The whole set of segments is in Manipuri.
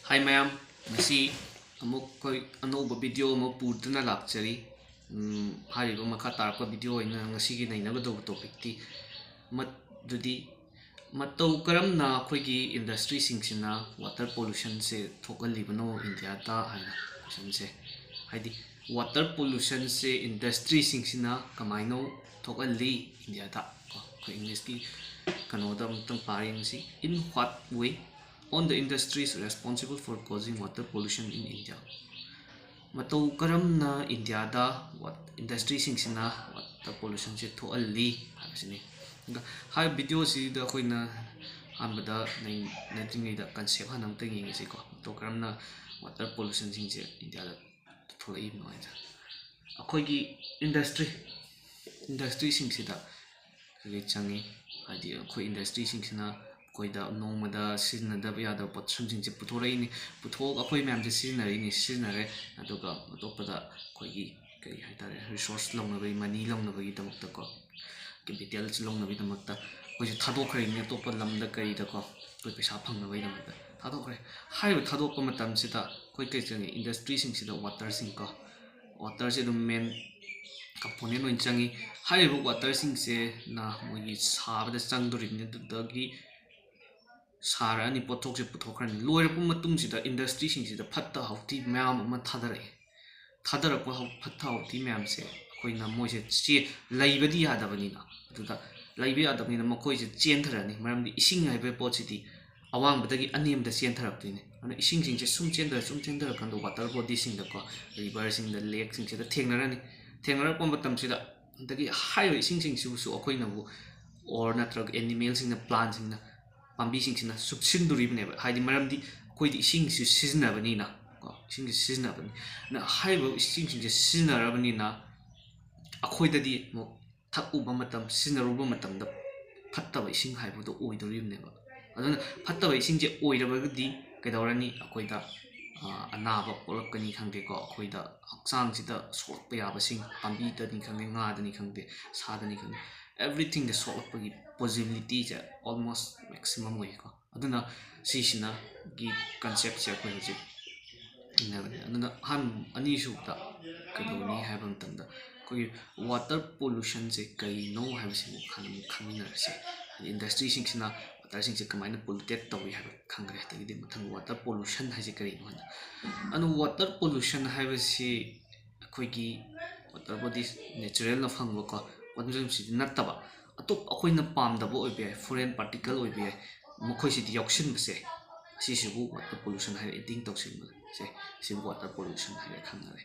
Hi ma'am, masi amuk koi anouba video ama purduna lakchari. Hariba makha tarpa video ina ngasi gi nainagado topic ti mat dudi matau karamna akhoi industry singsina water pollution se thokalibano India ta haina question se haidi water pollution se industry singsina kamaino thokali India ta ko English ki kanoda mutang pari ngasi in what way on the industries responsible for causing water pollution in India. Matau karamna India da what industry singsina water pollution se thoali habisini. Hai video si da koina ambada na tingi da concept hanam tingi ngisi ko. To karamna water pollution singse India da tholai no ida. Akhoi gi industry singsida kage changi hadi akhoi industry singsina koida nongmada siznada yada potram jingje puthore ni puthok akhoi myam je siznari ni siznare aduga topada koigi kari haitare resource longna bai money longna bai damakta ko capital longna bai damakta koi thadokre ni topa lamda kari da ko koi pesa phangna bai damakta thadokre hai thadokpa matam sita koi kai changi industry sing sida water sing ko water se the main component oin changi hai water sing se na mogi sabada changdori ni dagi Sara ni pothok se puthok ran loira pu matum sida industry sing sida phatta hauti myam ama thadara ko phatta hauti myam se koina moi se che laibadi yadabani na aduda laibe yadabani na makoi se chen tharani maramdi ising haibe pot sidi awang badagi anem da chen tharak tine ana ising sing se sum chen da kan water body sing da ko river sing da lake sing se da thengnara ko matam sida dagi high ising sing su akoina bu or natrag animal sing na plant sing na Pambi sing sina subsinduri bneba haidi maramdi koi di sing si sizna bani na ko sing si sizna bani na haiba sing se sizna rabani na akhoi da di mo thak uba matam sizna ruba matam da phatta ba sing haibu do oidori bneba aduna phatta ba sing je oiraba di kaidawrani akhoi da anaba polakani khangde ko akhoi da haksang sida sokpa yaba sing pambi da ni khangde nga da ni khangde sa da ni khangde everything the sort of possibility is almost maximum way ko aduna sisina gi concept se ko ji aduna han ani su ta kadoni haibam tanda ko water pollution se kai no have se khamina se industry sing sina water sing se kamaina polluted to we have khangre ta gi mathang water pollution ha se kai no anu water pollution have se koi gi water body natural na phangwa ko wadum si nataba atop akoina pamdabo oibe foreign particle oibe mokhoi si dioxin se si sibu water pollution hai eating toxin se sibu water pollution hai khanare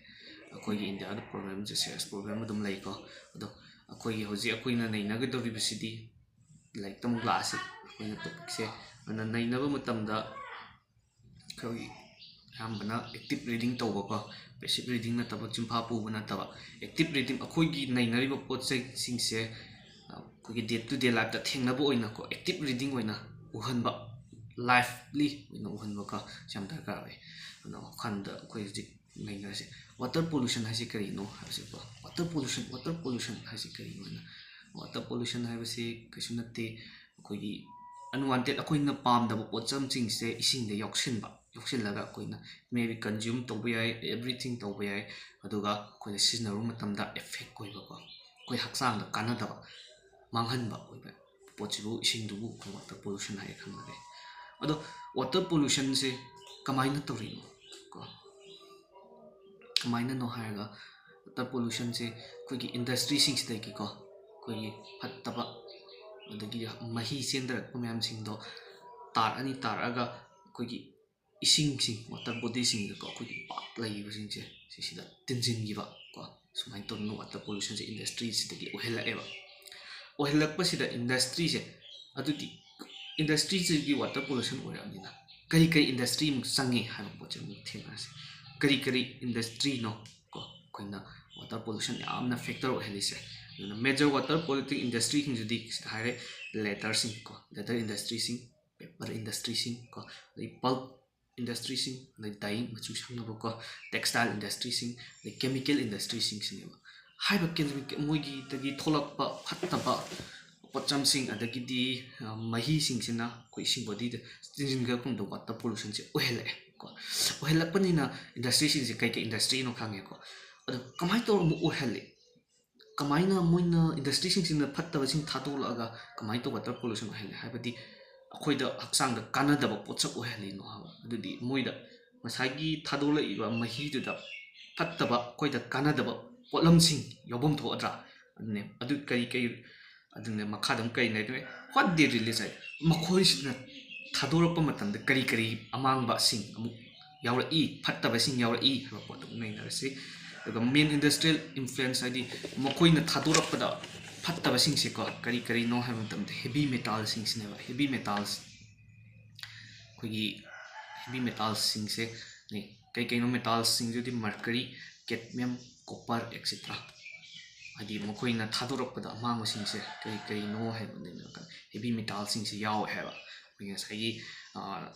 akoi gi india da problem je serious problem dum lai ko ado akoi gi hoji akoina nei na ga do university like tam glass akoina topic se ana nei na ba matam da koi hambana active reading to ko passive reading na taba chimpa pu na taba active reading akoi gi nei na ri ba pot se sing se कोई day to day life ता थेंगना बो ओइना को active reading ओइना उहनबा lively ओइना उहनबा का जाम दरकार है न खंड कोई जि नैना से water pollution हासि करी नो हासि बा water pollution हासि करी नो ना water pollution हाबसे कछु नते कोई unwanted अकोइना पाम दब पोचम चिंग से इसिंग दे योक्सिन लगा कोइना maybe consume तो बे everything तो बे अदुगा कोइ सिजनल मतमदा effect कोइबा को कोइ हक्सांग द काना दब manghanba oiba pochibu isingdubu water pollution hai khamare ado water pollution se kamaina tori ko kamaina no haiga water pollution se koi gi industry sing se ki ko koi phattaba adagi mahi sendra kumyam sing do tar aga koi gi ising sing water body sing ko koi gi pak lai bu sing se sida tinjin gi ba ko sumai ton no water pollution se industry se ki ohela eba ohilakpasida industry se aduti industry se gi water pollution oramina kari industry mu sangi han poche mu thena se kari industry no ko koina water pollution amna factor ohelise na major water polluting industry king judi hare leather sing ko leather industry sing paper industry sing ko pulp industry sing dyeing machu sang na ko textile industry sing chemical industry sing sinema haiba moigi tagi tholakpa phattaba pocham sing adagi di mahi sing sina koi sing body de stingin ga kum do water pollution se ohele ko ohelakpanina industry sing se kai kai industry no khange ko adu kamai to mu ohelle kamaina moina industry sing na phattaba sing thadolaga kamai to water pollution ohelle habadi akoida haksang da kanadaba potsak ohelle no ha adudi moida masagi thadola iba mahi du da phattaba koida kanadaba potlam sing yobom tho adra adne adu kai kai adne makhadam kai nei what they release ai makhoi sina thadorapa matamda kari kari amangba sing amu yaura i phattaba sing yaura i ha pot nei na se daga main industrial influence adi makoi na thadorapa da phattaba sing se ko kari kari no ha matamda heavy metal sing sine ba heavy metals kogi heavy metals sing se ni kai kai no metals sing jodi mercury cadmium copper etc adi makoi na thadorapa da amangba sing se kari kari no ha matamda heavy metals sing se yaw ha ba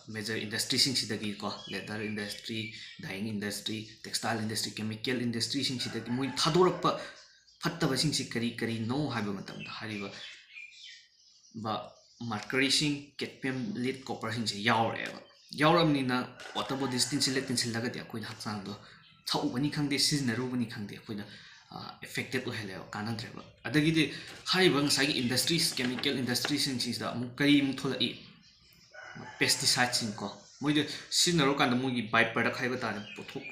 major industry sing sidagi ko leather industry dyeing industry textile industry chemical industry sing sidagi moi thadorakpa phattaba sing si kari kari no haiba matam da hariba ba mercury sing cadmium lead copper sing si yaure ba yauramni na water bodies tin laga dia koina haksang do thau bani khangde seasonal bani khangde koina affected to hele kana dreba adagi de hariba ngai industries chemical industries sing si da mu kari mu thola i pesticides ko moide sinaro kan mogi by product haiba ta pothok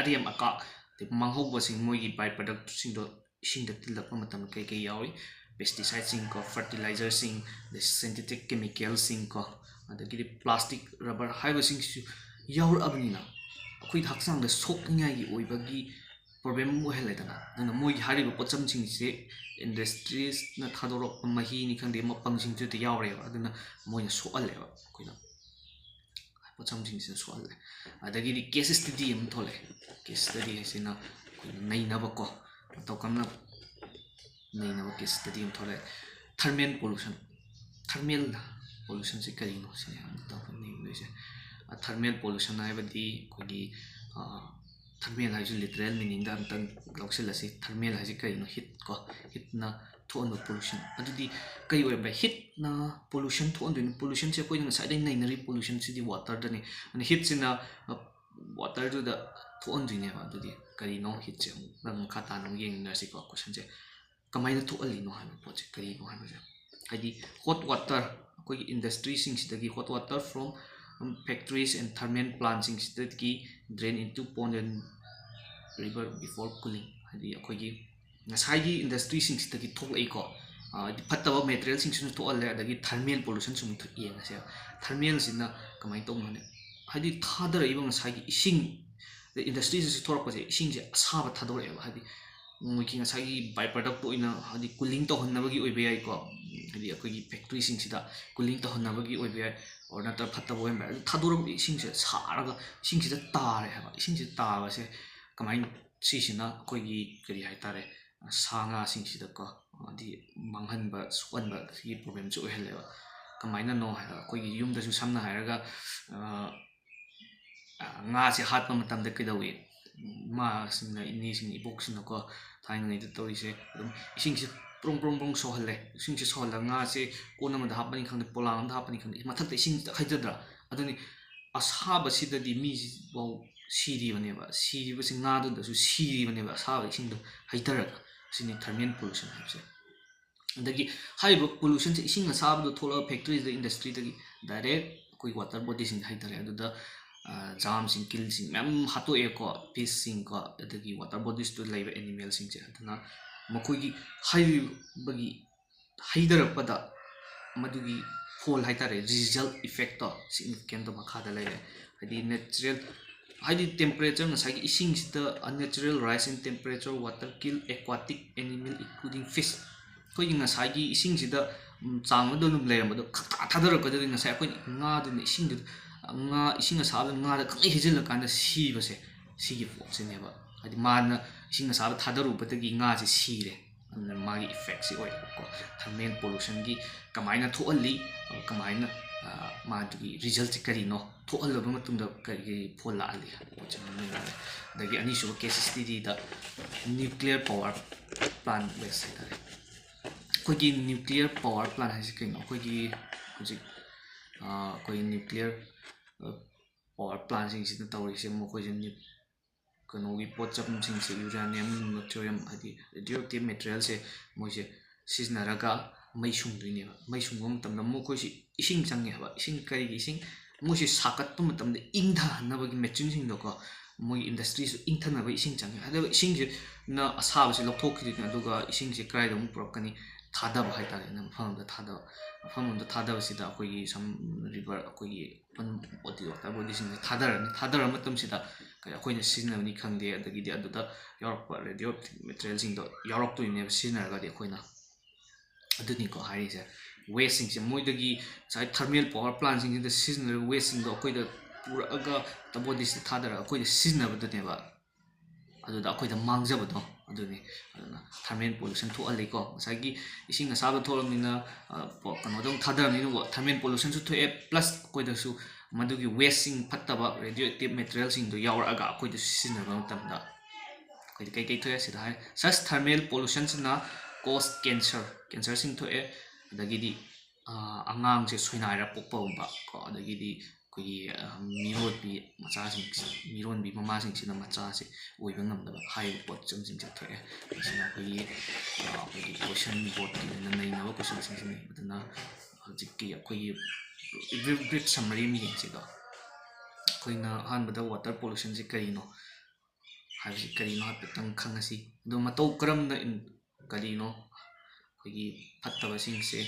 ariam aka te manghoba sing mogi by product sing do sing da tilap matam kai kai yawi pesticides sing ko fertilizer sing the synthetic chemicals sing ko adagi plastic rubber haiba sing su yaur abnina akoi haksang da sokngai gi oibagi problem mo heledana dana mogi hariba pocham sing se industries na thadorok mahi ni khangde mapang sing chu te yaure aduna moina soale ba koina pocham sing se soale adagi di case study am thole case study sina koina nei na ba ko to kamna nei na ba case study am thole thermal pollution se kari no se to nei no se thermal pollution ai ba di kogi thermal hai literal meaning da tan loksel asi thermal hai kai no heat ko heat na thon pollution adudi kai oi ba heat na pollution thon din pollution se koi na sai dai nai pollution si di water da ni and heat sina water do da thon din ne ba adudi kai no heat se nang khata no yeng na si ko question se kamai na tholi no ha po che kai no ha no adi hot water koi industry sing sidagi hot water from factories and thermal plants that ki drain into pond and river before cooling hadi akogi ngasai gi industry sing sidagi tholai ko di phattaba material sing sunu thol le adagi thermal pollution sum thu yeng ase thermal sina kamai tong ne hadi thadar iba ngasai gi ising the industry se thorok ko je ising je asaba thador e hadi moiki ngasai gi by product to ina hadi cooling to honnabagi oibe ai ko hadi akogi factory sing sida cooling to honnabagi oibe ai or not phattaba oibe thador ising se saraga ising se tare ha ising se ta se kamai sisina koigi kari hai tare sanga sing sida ko di manghan ba swan ba ki problem chu hele ba kamai na no ha koigi yum da su samna hairaga nga se hat pa matam da kidawi ma sing ni sing ibok sing ko thain ngai da tori se ising se prong so hale ising se so la nga se kona ma da hapani khang de polang da hapani khang mathak ising da khaidra aduni asaba sida di mi bo siri bane ba siri ba sing nga do da su siri bane ba sa ba sing do haitara sini thermal pollution habse andagi high pollution se ising asaba do thola factories the industry da direct koi water body sing haitara do da jam sing kill sing mem hato e ko fish sing ko adagi water bodies to live animal sing che adana makoi gi high bagi haidara pada madugi fall haitare result effect to significant to makha da lai hadi natural high temperature ngasai ising sida unnatural rise in temperature water kill aquatic animal including fish koi ngasai ising sida chang do lum le amado khata thadar ko do ngasai koi nga do ising do nga ising sa nga da khai hijil kan da si ba se si gi fo se ne ba hadi man ising sa thadaru ba gi nga se si le magi effect si oi ko thermal pollution gi kamaina thoali kamaina मादुगी रिजल्ट करी नो थोअल मतुंग करी फोला आली दगी अनि so case study the nuclear power plant base है कोई न्यूक्लियर पावर प्लांट है कहीं कोई हुजिक कोई न्यूक्लियर ꯄꯋꯥꯔ ꯄ꯭ꯂꯥꯟꯁꯤꯡꯁꯤꯗ ꯇꯧꯔꯤꯁꯦ ꯃꯈꯣꯏꯁꯦ ꯀꯩꯅꯣꯒꯤ ꯄꯣꯠꯆꯝꯁꯤꯡꯁꯦ ꯌꯨꯔꯦꯅꯤꯌꯝ ꯅ꯭ꯌꯨꯇ꯭ꯔꯤꯌꯝ ꯍꯥꯏꯗꯤ ꯔꯦꯗꯤꯑꯣ ꯑꯦꯛꯇꯤꯚ ꯃꯦꯇꯔꯤꯌꯦꯜꯁꯦ ꯃꯣꯏꯁꯦ ꯁꯤꯖꯤꯟꯅꯔꯒ ꯃꯩ ꯁꯨꯡꯗꯣꯏꯅꯦꯕ ꯃꯩ ꯁꯨꯡꯕ ꯃꯇꯝꯗ ꯃꯈꯣꯏꯁꯤ ꯏꯁꯤꯡ ꯆꯪꯉꯦ ꯍꯥꯏꯕ ꯏꯁꯤꯡ ꯀꯔꯤꯒꯤ ꯏꯁꯤꯡ ꯃꯣꯏꯁꯤ ꯁꯥꯒꯠꯄ ꯃꯇꯝꯗ ꯏꯪꯊꯍꯟꯅꯕꯒꯤ ꯃꯦꯆꯤꯟꯁꯤꯡꯗꯣꯀꯣ ꯃꯣꯏ ꯏꯟꯗꯁꯇ꯭ꯔꯤꯁꯨ ꯏꯪꯊꯅꯕ ꯏꯁꯤꯡ ꯆꯪꯉꯦ ꯑꯗꯨꯒ ꯏꯁꯤꯡꯁꯤꯅ ꯑꯁꯥꯕꯁꯤ ꯂꯧꯊꯣꯛꯈꯤꯗꯣꯏꯅꯤ ꯑꯗꯨꯒ ꯏꯁꯤꯡꯁꯤ ꯀꯗꯥꯏꯗ ꯑꯃꯨꯛ ꯄꯨꯔꯛꯀꯅꯤ ꯊꯥꯗꯕ ꯍꯥꯏꯇꯥꯔꯦꯅꯦ ꯃꯐꯝ ꯑꯃꯗ ꯊꯥꯗꯕ ꯃꯐꯝ ꯑꯃꯗ ꯊꯥꯗꯕꯁꯤꯗ ꯑꯩꯈꯣꯏꯒꯤ ꯁꯝ ꯔꯤꯚꯔ ꯑꯩꯈꯣꯏꯒꯤ ꯋꯥꯇꯔ ꯕꯣꯗꯤꯁꯤꯡꯁꯦ ꯊꯥꯗꯔ ꯃꯇꯝꯁꯤꯗ ꯑꯩꯈꯣꯏꯅ ꯁꯤꯖꯤꯟꯅꯕꯅꯤ ꯈꯪꯗꯦ ꯑꯗꯒꯤꯗꯤ ꯑꯗꯨꯗ ꯌꯥꯎꯔꯛꯄ ꯔꯦꯗꯤꯑꯣ ꯃꯦꯇꯔꯤꯌꯦꯜꯁꯤꯡꯗꯣ ꯌꯥꯎꯔꯛꯇꯣꯏꯅꯦꯕ ꯁꯤꯖꯤꯟꯅꯔꯒꯗꯤ ꯑꯩꯈꯣꯏꯅ ꯑꯗꯨꯅꯤꯀꯣ ꯍꯥꯏꯔꯤꯁꯦ ꯋꯦꯁꯁꯤꯡꯁꯦ ꯃꯣꯏꯗꯒꯤ ꯉꯁꯥꯏ ꯊꯔꯃꯦꯜ ꯄꯋꯥꯔ ꯄ꯭ꯂꯥꯟꯁꯤꯡꯁꯤꯗ ꯁꯤꯖꯤꯟꯅꯔꯤꯕ ꯋꯦꯁꯁꯤꯡꯗꯣ ꯑꯩꯈꯣꯏꯗ ꯄꯨꯔꯛꯑꯒ ꯕꯣꯗꯤꯁꯤꯗ ꯊꯥꯗꯔꯒ ꯑꯩꯈꯣꯏꯗ ꯁꯤꯖꯤꯟꯅꯕꯗꯨꯅꯦꯕ ꯑꯗꯨꯗ ꯑꯩꯈꯣꯏꯗ ꯃꯥꯡꯖꯕꯗꯣ ꯑꯗꯨꯅꯤ ꯑꯗꯨꯅ ꯊꯔꯃꯦꯜ ꯄꯣꯂꯨꯁꯟ ꯊꯣꯛꯍꯜꯂꯤꯀꯣ ꯉꯁꯥꯏꯒꯤ ꯏꯁꯤꯡ ꯑꯁꯥꯕ ꯊꯣꯛꯂꯕꯅꯤꯅ ꯀꯩꯅꯣꯗ ꯑꯃꯨꯛ ꯊꯥꯗꯔꯕꯅꯤꯅ ꯊꯔꯃꯦꯜ ꯄꯣꯂꯨꯁꯟꯁꯨ ꯊꯣꯛꯑꯦ ꯄ꯭ꯂꯁ ꯑꯩꯈꯣꯏꯗꯁꯨ ꯃꯗꯨꯒꯤ ꯋꯦꯁꯁꯤꯡ ꯐꯠꯇꯕ ꯔꯦꯗꯤꯑꯣ ꯑꯦꯛꯇꯤꯚ ꯃꯦꯇꯔꯤꯌꯦꯜꯁꯤꯡꯗꯣ ꯌꯥꯎꯔꯛꯑꯒ ꯑꯩꯈꯣꯏꯗꯁꯨ ꯁꯤꯖꯤꯟꯅꯕ ꯃꯇꯝꯗ ꯑꯩꯈꯣꯏꯗ ꯀꯩꯀꯩ ꯊꯣꯛꯑꯦ ꯁꯤꯗ ꯍꯥꯏ ꯁꯁ ꯊꯔꯃꯦꯜ ꯄꯣꯂꯨꯁꯟꯁꯤꯅ ꯀꯣꯁ ꯀꯦꯟꯁꯔꯁꯤꯡ ꯊꯣꯛꯑꯦ ꯑꯗꯒꯤꯗꯤ ꯑꯉꯥꯡꯁꯦ ꯁꯣꯏꯅꯥꯏꯔ ꯄꯣꯛꯄꯒꯨꯝꯕ ꯀꯣ ꯑꯗꯒꯤꯗꯤ ꯑꯩꯈꯣꯏꯒꯤ ꯃꯤꯔꯣꯟꯕꯤ ꯃꯃꯥꯁꯤꯡꯁꯤꯅ ꯃꯆꯥꯁꯦ ꯑꯣꯏꯕ ꯉꯝꯗꯕ ꯍꯥꯏꯔꯤꯕ ꯄꯣꯠꯆꯝꯁꯤꯡꯁꯦ ꯊꯣꯛꯑꯦ ꯃꯁꯤꯅ ꯑꯩꯈꯣꯏꯒꯤ ꯀꯣꯏꯁꯟ ꯕꯣꯔꯗꯀꯤ ꯑꯣꯏꯅ ꯅꯩꯅꯕ ꯀꯣꯏꯁꯟꯁꯤꯡꯁꯤꯅꯤ ꯑꯗꯨꯅ ꯍꯧꯖꯤꯛꯀꯤ ꯑꯩꯈꯣꯏꯒꯤ ꯕ꯭ꯔꯤꯐ ꯁꯝꯃꯔꯤ ꯑꯃ ꯌꯦꯡꯁꯤꯀꯣ ꯑꯩꯈꯣꯏꯅ ꯑꯍꯥꯟꯕꯗ ꯋꯥꯇꯔ ꯄꯣꯂꯨꯁꯟꯁꯤ ꯀꯔꯤꯅꯣ ꯍꯥꯏꯕꯁꯤ ꯀꯔꯤꯅꯣ ꯍꯥꯏꯐꯦꯠꯇꯪ ꯈꯪꯉꯁꯤ ꯑꯗꯣ ꯃꯇꯧ ꯀꯔꯝꯅ ꯀꯔꯤꯅꯣ ꯑꯩꯈꯣꯏꯒꯤ ꯐꯠꯇꯕꯁꯤꯡꯁꯦ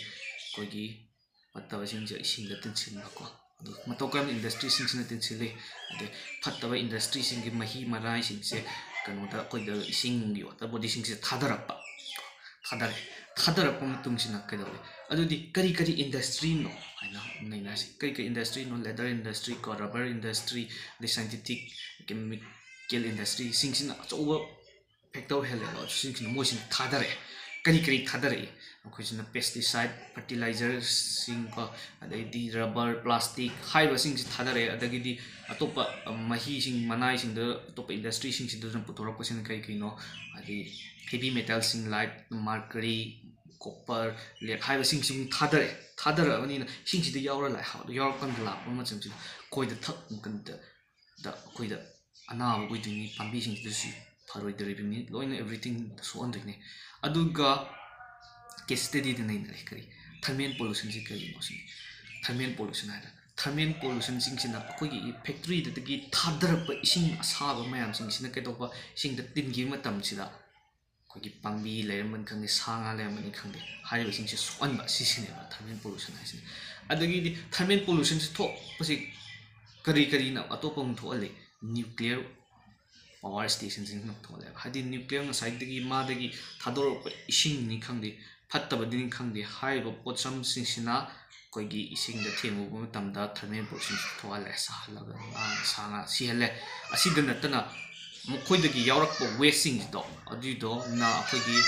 ꯏꯁꯤꯡꯗ ꯇꯤꯟꯁꯤꯟꯕꯀꯣ ꯑꯗꯨ ꯃꯇꯧ ꯀꯔꯝꯅ ꯏꯟꯗꯁꯇ꯭ꯔꯤꯁꯤꯡꯁꯤꯅ ꯇꯤꯟꯁꯤꯜꯂꯤ ꯑꯗꯩ ꯐꯠꯇꯕ ꯏꯟꯗꯁꯇ꯭ꯔꯤꯁꯤꯡꯒꯤ ꯃꯍꯤ ꯃꯅꯥꯏꯁꯤꯡꯁꯦ ꯀꯩꯅꯣꯗ ꯑꯩꯈꯣꯏꯗ ꯏꯁꯤꯡꯒꯤ ꯋꯥꯇꯔ ꯕꯣꯗꯤꯁꯤꯡꯁꯦ ꯊꯥꯗꯔꯛꯄ ꯃꯇꯨꯡꯁꯤꯅ ꯀꯩꯗꯧꯋꯤ ꯑꯗꯨꯗꯤ ꯀꯔꯤ ꯏꯟꯗꯁꯇ꯭ꯔꯤꯅꯣ ꯍꯥꯏꯅ ꯅꯩꯅꯔꯁꯤ ꯀꯔꯤ ꯏꯟꯗꯁꯇ꯭ꯔꯤꯅꯣ ꯂꯦꯗꯔ ꯏꯟꯗꯁꯇ꯭ꯔꯤ ꯀꯣ ꯔꯕꯔ ꯏꯟꯗꯁꯇ꯭ꯔꯤ ꯑꯗꯩ ꯁꯥꯏꯟꯇꯤꯐꯤꯛ ꯀꯦꯃꯤꯀꯦꯜ ꯏꯟꯗꯁꯇ꯭ꯔꯤꯁꯤꯡꯁꯤꯅ ꯑꯆꯧꯕ ꯐꯦꯛꯇꯔ ꯑꯣꯏꯍꯜꯂꯦꯕ ꯁꯤꯡꯁꯤꯅ ꯃꯣꯏꯁꯤꯅ ꯊꯥꯗꯔꯛꯑꯦ ꯀꯔꯤ ꯊꯥꯗꯔꯛꯏ ꯑꯩꯈꯣꯏꯁꯤꯅ ꯄꯦꯁꯇꯤꯁꯥꯏꯠ ꯐꯔꯇꯤꯂꯥꯏꯖꯔꯁꯤꯡ ꯀꯣ ꯑꯗꯩꯗꯤ ꯔꯕꯔ ꯄ꯭ꯂꯥꯁꯇꯤꯛ ꯍꯥꯏꯔꯤꯕꯁꯤꯡꯁꯤ ꯊꯥꯗꯔꯛꯑꯦ ꯑꯗꯒꯤꯗꯤ ꯑꯇꯣꯞꯄ ꯃꯍꯤꯁꯤꯡ ꯃꯅꯥꯏꯁꯤꯡꯗ ꯑꯇꯣꯞꯄ ꯏꯟꯗꯁꯇ꯭ꯔꯤꯁꯤꯡꯁꯤꯗꯅ ꯄꯨꯊꯣꯔꯛꯄꯁꯤꯅ ꯀꯩꯅꯣ ꯍꯥꯏꯗꯤ heavy ꯃꯦꯇꯜꯁꯤꯡ like mercury copper late ꯍꯥꯏꯕꯁꯤꯡꯁꯤ ꯊꯥꯗꯔꯛꯑꯕꯅꯤꯅ ꯏꯁꯤꯡꯁꯤꯗ ꯌꯥꯎꯔꯛꯄ ꯂꯥꯛꯄ ꯃꯇꯝꯁꯤꯗ ꯑꯩꯈꯣꯏꯗ ꯊꯛꯄ ꯃꯇꯝꯗ ꯑꯩꯈꯣꯏꯗ ꯑꯅꯥꯕ ꯑꯣꯏꯗꯣꯏꯅꯤ ꯄꯥꯝꯕꯤꯁꯤꯡꯁꯤꯗꯁꯨ ꯐꯔꯣꯏꯗꯣꯔꯤꯕꯅꯤ ꯂꯣꯏꯅ ꯑꯦꯕ꯭ꯔꯤꯊꯤꯡ ꯁꯣꯛꯍꯟꯗꯣꯏꯅꯤ ꯑꯗꯨꯒ ꯀꯦꯁ ꯁ꯭ꯇꯗꯤꯗ ꯅꯩꯅꯔꯦ ꯊꯔꯃꯦꯜ ꯄꯣꯂꯨꯁꯟꯁꯤ ꯀꯔꯤꯅꯣ ꯁꯤꯅꯤ ꯊꯔꯃꯦꯜ ꯄꯣꯂꯨꯁꯟ ꯍꯥꯏꯔꯒ ꯊꯔꯃꯦꯜ ꯄꯣꯂꯨꯁꯟꯁꯤꯡꯁꯤꯅ ꯑꯩꯈꯣꯏꯒꯤ ꯐꯦꯛꯇ꯭ꯔꯤꯗꯒꯤ ꯊꯥꯗꯔꯛꯄ ꯏꯁꯤꯡ ꯑꯁꯥꯕ ꯃꯌꯥꯝꯁꯤꯡꯁꯤꯅ ꯀꯩꯗꯧꯕ ꯏꯁꯤꯡꯗ ꯇꯤꯟꯈꯤꯕ ꯃꯇꯝꯁꯤꯗ ꯑꯩꯈꯣꯏꯒꯤ ꯄꯥꯝꯕꯤ ꯂꯩꯔꯝꯕꯅꯤ ꯈꯪꯗꯦ ꯁꯥ ꯉꯥ ꯂꯩꯔꯝꯕꯅꯤ ꯈꯪꯗꯦ ꯍꯥꯏꯔꯤꯕꯁꯤꯡꯁꯦ ꯁꯣꯛꯍꯟꯕ ꯁꯤꯁꯤꯅꯦꯕ ꯊꯔꯃꯦꯜ ꯄꯣꯂꯨꯁꯟ ꯍꯥꯏꯁꯤꯅꯤ ꯑꯗꯒꯤꯗꯤ ꯊꯔꯃꯦꯜ ꯄꯣꯂꯨꯁꯟꯁꯤ ꯊꯣꯛꯄꯁꯤ ꯀꯔꯤꯅ ꯑꯇꯣꯞꯄ ꯑꯃ ꯊꯣꯛꯍꯜꯂꯤ ꯅ꯭ꯌꯨꯀ꯭ꯂꯤꯌꯔ ꯄꯋꯥꯔ ꯁ꯭ꯇꯦꯁꯟꯁꯤꯡꯅ ꯊꯣꯛꯍꯜꯂꯦꯕ ꯍꯥꯏꯗꯤ ꯅ꯭ꯌꯨꯀ꯭ꯂꯤꯌꯔ ꯉꯁꯥꯏꯗꯒꯤ ꯃꯥꯗꯒꯤ ꯊꯥꯗꯣꯔꯛꯄ ꯏꯁꯤꯡꯅꯤ ꯈꯪꯗꯦ ꯐꯠꯇꯕꯗꯤꯅꯤ ꯈꯪꯗꯦ ꯍꯥꯏꯔꯤꯕ ꯄꯣꯠꯁꯝꯁꯤꯡꯁꯤꯅ ꯑꯩꯈꯣꯏꯒꯤ ꯏꯁꯤꯡꯗ ꯊꯦꯡꯉꯨꯕ ꯃꯇꯝꯗ ꯊꯔꯃꯦꯜ ꯄꯣꯂꯨꯁꯟ ꯊꯣꯛꯍꯜꯂꯦ ꯁꯥꯍꯜꯂꯒ ꯁꯥ ꯉꯥ ꯁꯤꯍꯜꯂꯦ ꯑꯁꯤꯗ ꯅꯠꯇꯅ ꯃꯈꯣꯏꯗꯒꯤ ꯌꯥꯎꯔꯛꯄ ꯋꯦꯁꯁꯤꯡꯗꯣ ꯑꯗꯨꯏꯗꯣꯅ ꯑꯩꯈꯣꯏꯒꯤ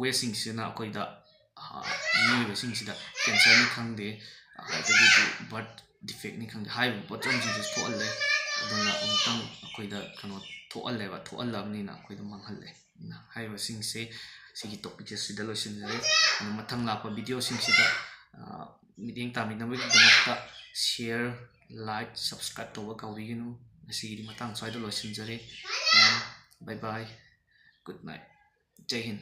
ꯋꯦꯁꯁꯤꯡꯁꯤꯅ ꯑꯩꯈꯣꯏꯗ ꯃꯤꯑꯣꯏꯕꯁꯤꯡꯁꯤꯗ ꯀꯦꯟꯁꯔꯅꯤ ꯈꯪꯗꯦ ꯑꯗꯒꯤꯗꯤ ꯕꯔꯠ ꯗꯤꯐꯦꯛꯅꯤ ꯈꯪꯗꯦ ꯍꯥꯏꯔꯤꯕ ꯄꯣꯠꯆꯝꯁꯤꯡꯁꯤ ꯊꯣꯛꯍꯜꯂꯦ ꯑꯗꯨꯅ ꯑꯃꯨꯛꯇꯪ ꯑꯩꯈꯣꯏꯗ ꯊꯣꯛꯍꯜꯂꯕꯅꯤꯅ ꯑꯩꯈꯣꯏꯗ ꯃꯥꯡꯍꯜꯂꯦ ꯍꯥꯏꯔꯤꯕꯁꯤꯡꯁꯦ ꯁꯤꯒꯤ ꯇꯣꯄꯤꯛꯁꯦ ꯁꯤꯗ ꯂꯣꯏꯁꯤꯟꯖꯔꯦ ꯑꯗꯨ ꯃꯊꯪ ꯂꯥꯛꯄ ꯚꯤꯗꯤꯑꯣꯁꯤꯡꯁꯤꯗ ꯃꯤꯠꯌꯦꯡ ꯇꯥꯃꯤꯟꯅꯕꯒꯤꯗꯃꯛꯇ ꯁꯤꯌꯔ ꯂꯥꯏꯛ ꯁꯕꯁꯀ꯭ꯔꯥꯏꯕ ꯇꯧꯕ ꯀꯥꯎꯕꯤꯒꯅꯨ ꯉꯁꯤꯒꯤꯗꯤ ꯃꯇꯥꯡ ꯁ꯭ꯋꯥꯏꯗ ꯂꯣꯏꯁꯤꯟꯖꯔꯦ ꯕꯥꯏ ꯕꯥꯏ ꯒꯨꯗ ꯅꯥꯏꯠ ꯖꯩ ꯍꯤꯟ